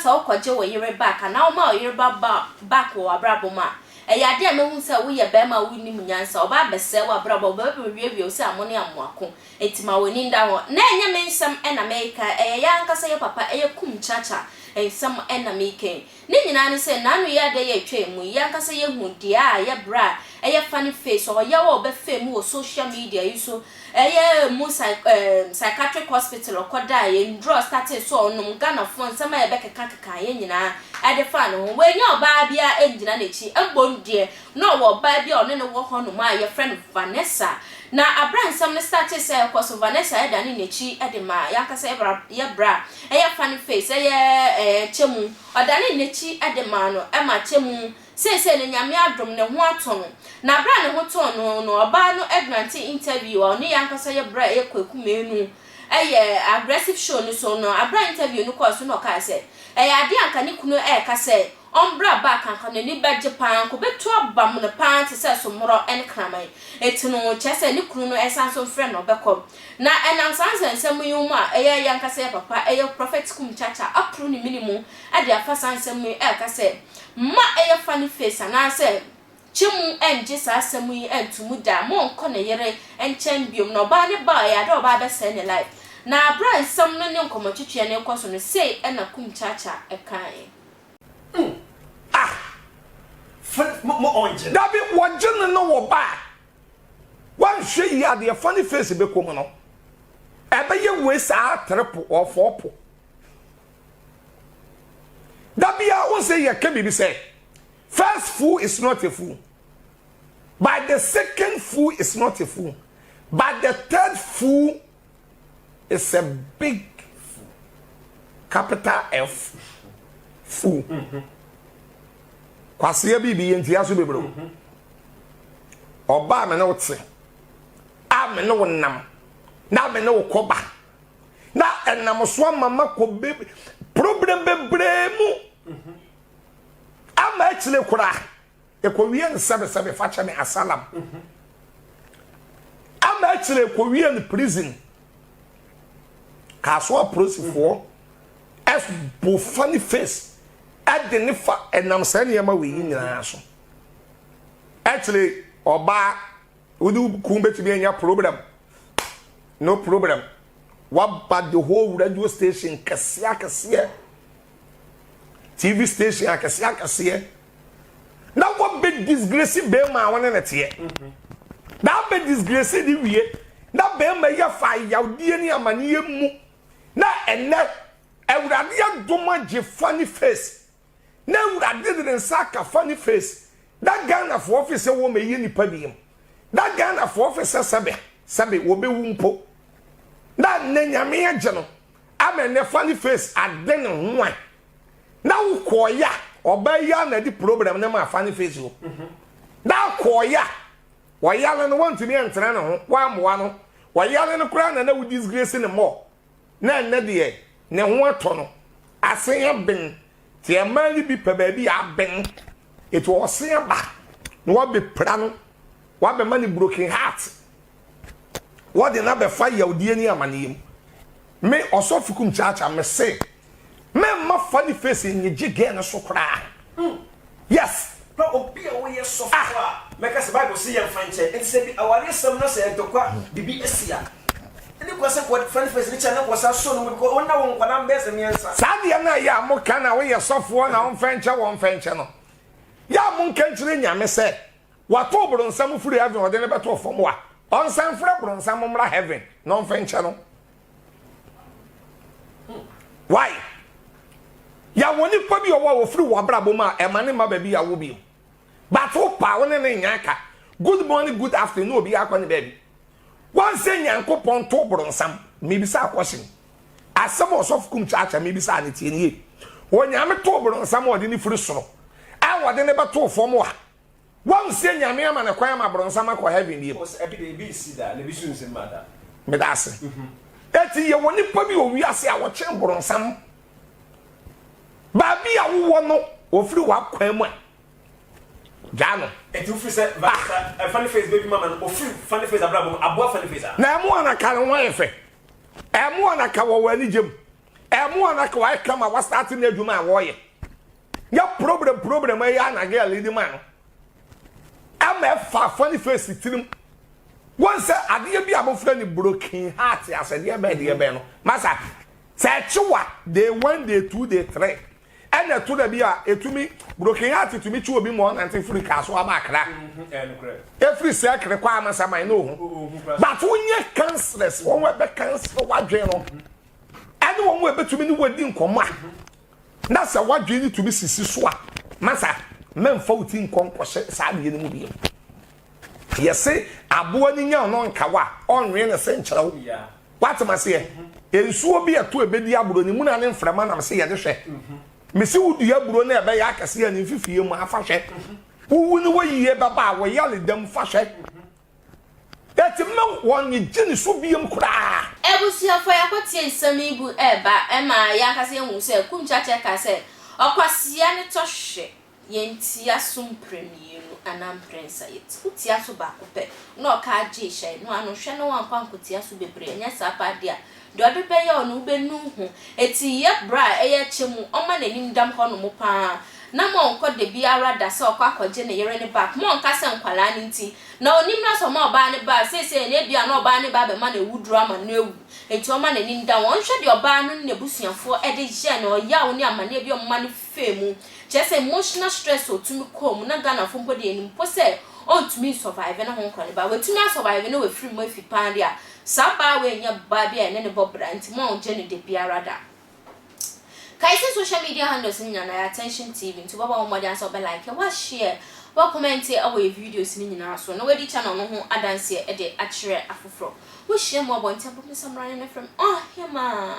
sa okwaje wo yere back na o ma o yere back wo abraboma eya de me hu say wo ye be ma wo ni munyansa oba bese wo abraboma be wie o say amone amoako etima woni nda ho na enye me nsam na America eya nkasa ye papa eye Kumchacha ensam na meken ni nyina ne say nanu ya de ye twemu ya nkasa ye hu dia ye bra eye funny face o ye wo be fame wo social media yiso eye mu psychiatric hospital okoda ye ndro started so onum Ghana phone nsam ye be keka ye nyina ade fa no we nya oba bia engina nechi embondie no wo ba bia one ne wo ho ma ye friend Vanessa na abran nsam ne started say koso Vanessa e dani nechi ede ma ya nkasa ye bra eye funny face eye chemu odani nechi ede ma no e ma chemu se ne nyame adom ne ho ato na bra ne ho to no oba no ignorant interview oni yankasa ye bra ye kwakumenu eye aggressive show ni so no abra interview no course no ka se ade anka ni kunu ka se ombra back anka ni beje pan ko beto abam no pan te se so moro en kraman etino chese ni kunu no esan so friend no bekom na enansansa nsem yuma eye yankasa ye papa eye prophet Kumchacha apru ni minimum ade afasan nsem ka se ma eye funny face na say chimu enje sa asemu yi entumu da mo nko ne yere enchen biom no ba ne ba ya do ba be se ne life na bra nsam no ne nkomo twetwe ne nkoso no say na Kumchacha e kan mo onje da bi wonje no wo ba wan hwe yi ade funny face be kom no e be ye we sa trepo or fopo da bi a won say ye ka bibi say first fool is not a fool. But the second fool is not a fool. But the third fool is a big fool. Capital F. Fool. Kwasiye bibi enti aso bebro. Oba me na wote. A me na wonam. Na me na wokoba. Na enam so mama ko bebe problem bebremu. Ama actually kura ekowie ne sebe facha me asalam ama actually ekowie ne prison kaso prosifo as bo funny face adenifa enam sane ma we nyina so actually oba udu kumbetimi anya problem no problem what bad the whole radio station kasia TV station akase now what big disgrace be ma won na tie now big disgrace di wie na be ma ya fa yawdie ni amane mu na enne ewurade adoma je funny face na ewurade de nsaka funny face that Ghana for office wo me yi nipa biem that Ghana for office sabe wo be wu mpo na nyame agye no amene funny face ade ne ho an now koya obaya na di problem na ma funny face ho now koya wayale no want me entra na ho wa moa no wayale no kura na wo disgrace ne mo na de ne ho ato no asen ya ben ti e mali bi pa ba bi ya ben it was sen ba no wa be pra no wa be mani broken heart what the na be fa yawdie ni amaneyem me osofu Kumchacha me say me ma funny face in jige na so kra yes no obi a we so fa make us Bible see yan fanche and say bi awale sam na say tokwa bibi asia any kwase kwa funny face ni chana kwasa so no ko wona won kwana mbese miensa sade na ya mo kana we sofo na won fanche no ya mo nkanchire nyame say wato bronsam furu heaven ode ne beto fom wa on san fura bronsam mra heaven no fanche no why ya woni pa bi owo ofri wo brabo ma e mane ma ba bi ya wo bi but o pa woni ne nyaka good morning good afternoon obi akwa ne ba bi wan se nyankopon to bronsam me bi sa question asem osof Kumchacha me bi sa ne tie ne wonyame to bronsam ode ne firi soro a wode ne ba to fom wa wan se nyame ama ne kwan ma bronsam akwa heaven bi o se bi bi si da le bi sun se mada me da ase eti ye woni pa bi o wi ase a wo chen bronsam babi a wo no ofiri wa kwan mu jano eti ofiri se funny face baby mama no ofiri funny face abrabo abo funny face na mu ana ka no wa efe e mu ana ka wo wani jem emu anaka wa kama wa start na adwuma a wo ye ya problem ya na girl di man ama fa funny face tirim won say ade bi abofra ni broken heart asede be no masa say chiwa day 1 day 2 day 3 ena to da bi a etumi broken heart etumi chi obi mo nante free kaso abakra every secret kwa amasa man no but wonye cancerous won we be cancer wadwe no ene won we betumi ni wadi nkoma na sa wadwe ni to bi sisi so a masa memfa uti nkonko sa de ni mu bi yese abo ni nya no nkawa onwe ne se nkyerɛ wo what ma se ensuo bi eto ebedi aburo ni mu na ne mframa na se ye de hwɛ mesi wudu ya buro na ebe ya akase ya ni fifie mu afa hwɛ wuwu ni wo yiye baba wo yale dam fa hwɛ eti me won ni gini so biem kura ebusuafo yakotie nsam ibu eba ema ya akase hu se Kumchacha ka se okwasia ne to hwɛ yenti asum premier anam prince yet utia so ba ko pe no ka age hye no ano hwe no wankwa nkotia so bebre nya sapa dia do ade be ye onu be nu hu eti ye bra eye chemu oma nanim dam ho no mo pa na mo nko de biara da se okwa akwaje ne yere ne back mo nka se nkwala ni nti na onim na so mo oba ne ba se ne bia na oba ne ba be ma na ewuduru ama na ewu eti oma nanim da won hwe de oba no ne busuafo e de je na oya wo ne ama na bia oma ne femu just emotional stress otumi kom na Ghana fo mpo de enim po se ontumi survive na ho nkwane ba wetumi survive na we free mo fi pan dia saba we nya ba bia ne bobra nti mo onje ne de biara da kaisi social media handles ni na attention tv nti baba mo dia so be like wa share wa comment our videos ni nyina so na we di channel no ho adanse e de akire afoforo wo share mo abonte bo samrane from oh hema